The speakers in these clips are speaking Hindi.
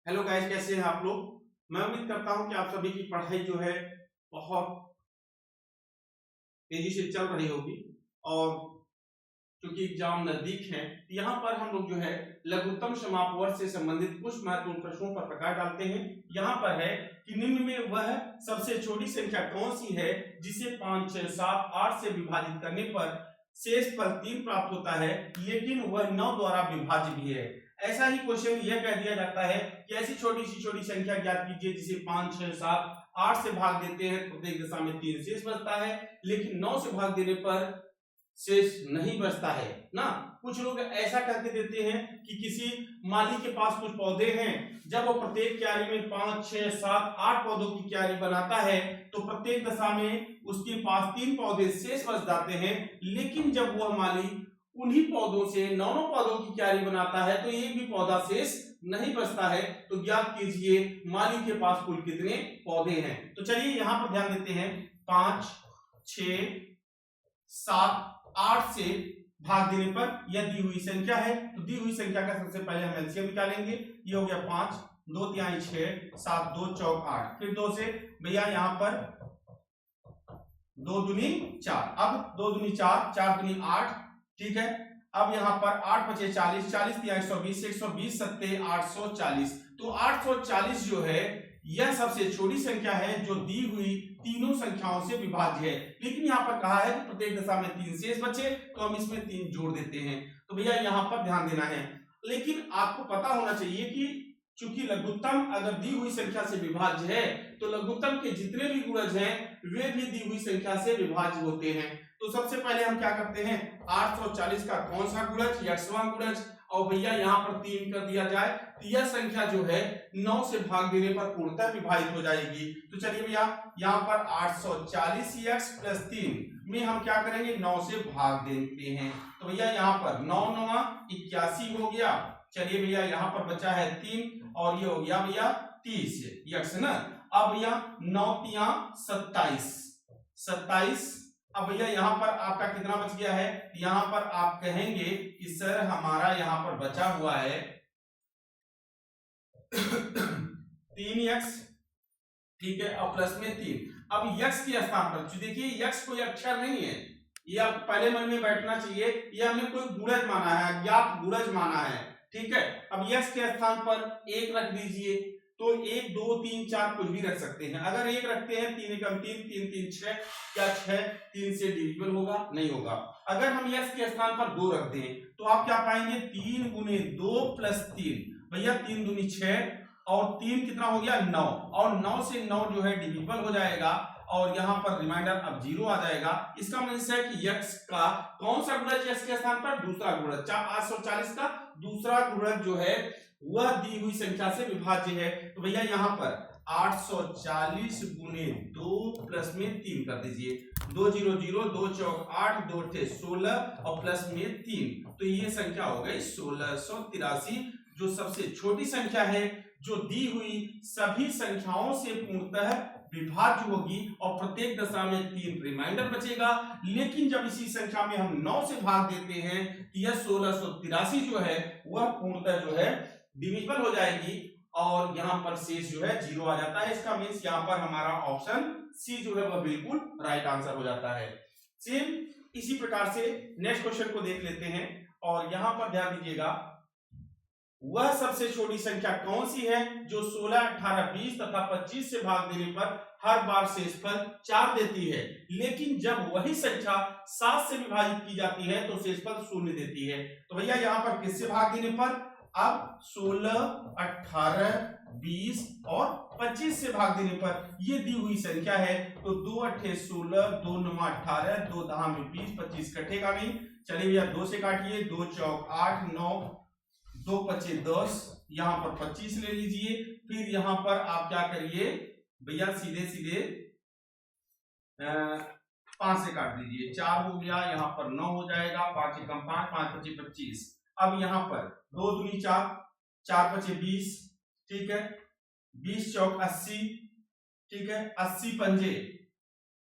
हेलो गाइस, कैसे हैं आप लोग। मैं उम्मीद करता हूं कि आप सभी की पढ़ाई जो है बहुत तेजी से चल रही होगी। और क्योंकि एग्जाम नजदीक है, यहाँ पर हम लोग जो है लघुत्तम समापवर्ग से संबंधित कुछ महत्वपूर्ण प्रश्नों पर प्रकाश डालते हैं। यहाँ पर है कि निम्न में वह सबसे छोटी संख्या कौन सी है जिसे 5, 6, 7, 8 से विभाजित करने पर शेष फल 3 प्राप्त होता है, लेकिन वह 9 द्वारा विभाज्य भी है। ऐसा ही क्वेश्चन यह कह दिया जाता है कि ऐसी छोटी संख्या ज्ञात कीजिए जिसे 5, 6, 7, 8 से भाग देते हैं तो प्रत्येक दशा में 3 शेष बचता है, लेकिन 9 से भाग देने पर शेष नहीं बचता है ना। कुछ लोग ऐसा करके देते हैं कि किसी माली के पास कुछ पौधे हैं, जब वो प्रत्येक क्यारी में 5, 6, 7, 8 पौधों की क्यारी बनाता है तो प्रत्येक दशा में उसके पास 3 पौधे शेष बच जाते हैं, लेकिन जब वह माली उन्हीं पौधों से 9 पौधों की क्यारी बनाता है तो एक भी पौधा शेष नहीं बचता है। तो ज्ञात कीजिए माली के पास कुल कितने पौधे हैं। तो चलिए यहां पर ध्यान देते हैं। 5, 6, 7, 8 से भाग देने पर यह दी हुई संख्या है, तो दी हुई संख्या का सबसे पहले हम एलसीएम निकालेंगे। ये हो गया 5, 2 तिहाई 6, 7 2 चौक 8, फिर 2 से भैया यहाँ पर 2 दूनी 4, अब 2 दूनी 4, 4 दूनी 8, ठीक है। अब यहाँ पर 8 बचे 40, 40 तिहाई 120, 120 सत्ते 840, तो 840 जो है यह सबसे छोटी संख्या है जो दी हुई तीनों संख्याओं से विभाज्य है। लेकिन यहाँ पर कहा है कि प्रत्येक दशा में 3 शेष बचे, तो हम इसमें 3 जोड़ देते हैं। तो भैया यहाँ पर ध्यान देना है, लेकिन आपको पता होना चाहिए कि चूंकि लघुत्तम अगर दी हुई संख्या से विभाज्य है तो लघुत्तम के जितने भी गुणज हैं वे भी दी हुई संख्या से विभाज्य होते हैं। तो सबसे पहले हम क्या करते हैं, 840 का कौन सा गुणज, यक्षवान गुणज, और भैया यहाँ पर 3 कर दिया जाए तो यह संख्या जो है 9 से भाग देने पर पूर्णतः विभाजित हो जाएगी। तो चलिए भैया यहाँ पर 840 x प्लस 3 में हम क्या करेंगे, 9 से भाग देते हैं। तो भैया यहाँ पर 9 9 81 हो गया। चलिए भैया यहाँ पर बचा है 3 और ये हो गया भैया 30 यक्स ना। अब भैया 9 तिया 27, अब भैया यहाँ पर आपका कितना बच गया है, यहाँ पर आप कहेंगे कि सर हमारा यहाँ पर बचा हुआ है 3x, ठीक है, और प्लस में 3। अब यक्स के स्थान पर देखिए यक्स कोई अक्षर नहीं है, ये आप पहले मन में बैठना चाहिए, ये हमने कोई गुणज माना है, अज्ञात गुणज माना है, ठीक है। अब यक्स के स्थान पर 1 रख दीजिए, तो 1 2 3 4 कुछ भी रख सकते हैं। अगर 1 रखते हैं 3 एकम 3, 3 3 6, क्या 6 3 से डिविजिबल होगा, नहीं होगा। अगर हम यक्स के स्थान पर 2 रख दें तो आप क्या पाएंगे, 3 गुने 2 प्लस 3, भैया 3 दूनी 6 और 3 कितना हो गया 9, और 9 से 9 जो है डिविजिबल हो जाएगा और यहाँ पर रिमाइंडर अब 0 आ जाएगा। इसका मतलब है कि यक्स का कौन सा गुणज यक्स के स्थान पर, दूसरा गुणज। 840 का दूसरा गुणज जो है वह दी हुई संख्या से विभाज्य है। तो भैया यहाँ पर 840 गुने 2 प्लस में 3 कर दीजिए, 2 0 0, 2 चौक 8, 2 थे 16 और प्लस में 3, तो ये संख्या हो गई 1683, जो सबसे छोटी संख्या है जो दी हुई सभी संख्याओं से पूर्णतः विभाज्य होगी और प्रत्येक दशा में 3 रिमाइंडर बचेगा। लेकिन जब इसी संख्या में हम 9 से भाग देते हैं यह 1683 जो है वह पूर्णतः जो है डिविजिबल हो जाएगी और यहाँ पर शेष जो है 0 आ जाता है। इसका मीन्स यहाँ पर हमारा ऑप्शन सी जो है वह बिल्कुल राइट आंसर हो जाता है। सेम इसी प्रकार से नेक्स्ट क्वेश्चन को देख लेते हैं और यहाँ पर ध्यान दीजिएगा, वह सबसे छोटी संख्या कौन सी है जो 16, 18, 20 तथा 25 से भाग देने पर हर बार शेषफल 4 देती है, लेकिन जब वही संख्या 7 से विभाजित की जाती है तो शेषफल 0 देती है। तो भैया यहाँ पर किससे भाग देने पर, अब 16, 18, 20 और 25 से भाग देने पर ये दी हुई संख्या है, तो 2 8 16, 2 9 18, 2 10 में 20, 25 कटेगा नहीं। चलिए भैया 2 से काटिए, 2 चौक 8, 9, 2 पचे 10, यहाँ पर 25 ले लीजिए। फिर यहाँ पर आप क्या करिए भैया, सीधे सीधे 5 से काट दीजिए, 4 हो गया, यहाँ पर 9 हो जाएगा, 5 एकम 5, 5 पचे 25। अब यहाँ पर 2 दूनी 4, 4 पचे 20, ठीक है, 20 चौक 80, ठीक है, 80 पंजे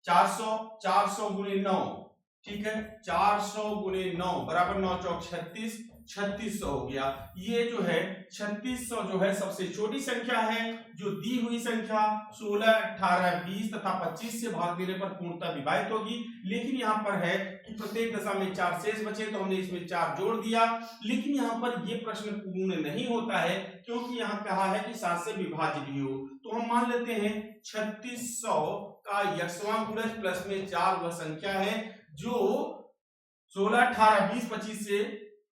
400, 400 गुने 9, ठीक है, 400 गुने 9 बराबर 9 चौक 36, 3600 हो गया। ये जो है 3600 जो है सबसे छोटी संख्या है। जो दी हुई संख्या 16, 18, 20 तथा 25 से भाग देने पर पूर्णतः विभाजित होगी। लेकिन यहाँ पर है कि प्रत्येक दशा में 4 शेष बचे, तो हमने इसमें 4 जोड़ दिया। लेकिन यहाँ पर ये प्रश्न पूर्ण नहीं होता है, क्योंकि यहाँ कहा है कि 7 से विभाजित भी हो। तो हम मान लेते हैं 3600 का यक्षवां गुणज प्लस में 4 वह संख्या है जो 16, 18, 20, 25 से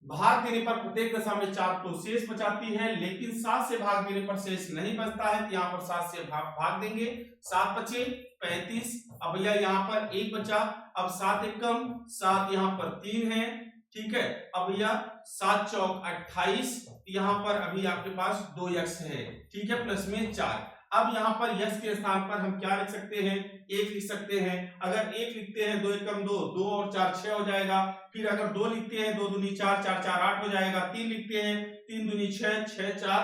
भाग देने पर प्रत्येक दशा में 4 तो शेष बचाती है, लेकिन 7 से भाग देने पर शेष नहीं बचता है। तो यहाँ पर 7 से भाग देंगे, 7 बचे 35। अब भैया यहाँ पर 1 बचा, अब 7 एकम 7, यहाँ पर 3 है, ठीक है। अब भैया 7 चौक 28, यहाँ पर अभी आपके पास 2 यक्ष है, ठीक है, प्लस में 4। अब यहाँ पर यक्ष के स्थान पर हम क्या लिख सकते हैं, 1 लिख सकते हैं। अगर 1 लिखते हैं 2 एकम 2, 2 और 4 6 हो जाएगा। फिर अगर 2 लिखते हैं 2 दूनी 4, 4 4 8 हो जाएगा। 3 लिखते हैं 3 दूनी 6, 6 4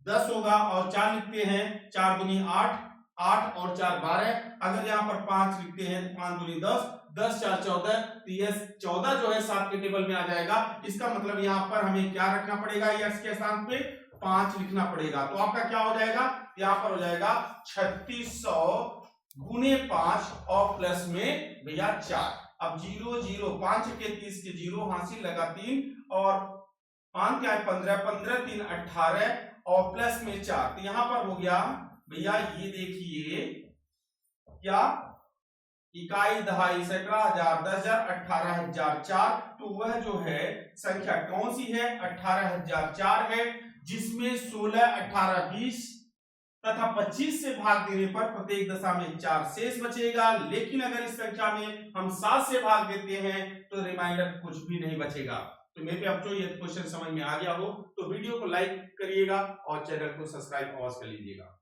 10 होगा। और 4 लिखते हैं 4 दूनी 8, 8 और 4 12। अगर यहाँ पर 5 लिखते हैं 5 दूनी 10, 10 4 14। तो ये 14 जो है 7 के टेबल में आ जाएगा। इसका मतलब यहाँ पर हमें क्या रखना पड़ेगा, यक्ष के स्थान पे 5 लिखना पड़ेगा। तो आपका क्या हो जाएगा, यहाँ पर हो जाएगा 3600 गुने 5 और प्लस में भैया 4। अब 0 0 5 के 30 के 0 हासिल लगा 3 और 5 क्या है 15, 15 3 18 और प्लस में 4। तो यहाँ पर हो गया भैया, ये देखिए क्या, इकाई, दहाई, सैकड़ा, हजार, 10,000, 18,004। तो वह जो है संख्या कौन सी है, 18,004 है, जिसमें 16, 18, 20 तथा 25 से भाग देने पर प्रत्येक दशा में 4 शेष बचेगा। लेकिन अगर इस संख्या में हम 7 से भाग देते हैं तो रिमाइंडर कुछ भी नहीं बचेगा। तो मेरे पे अब जो ये क्वेश्चन समझ में आ गया हो तो वीडियो को लाइक करिएगा और चैनल को सब्सक्राइब अवश्य कर लीजिएगा।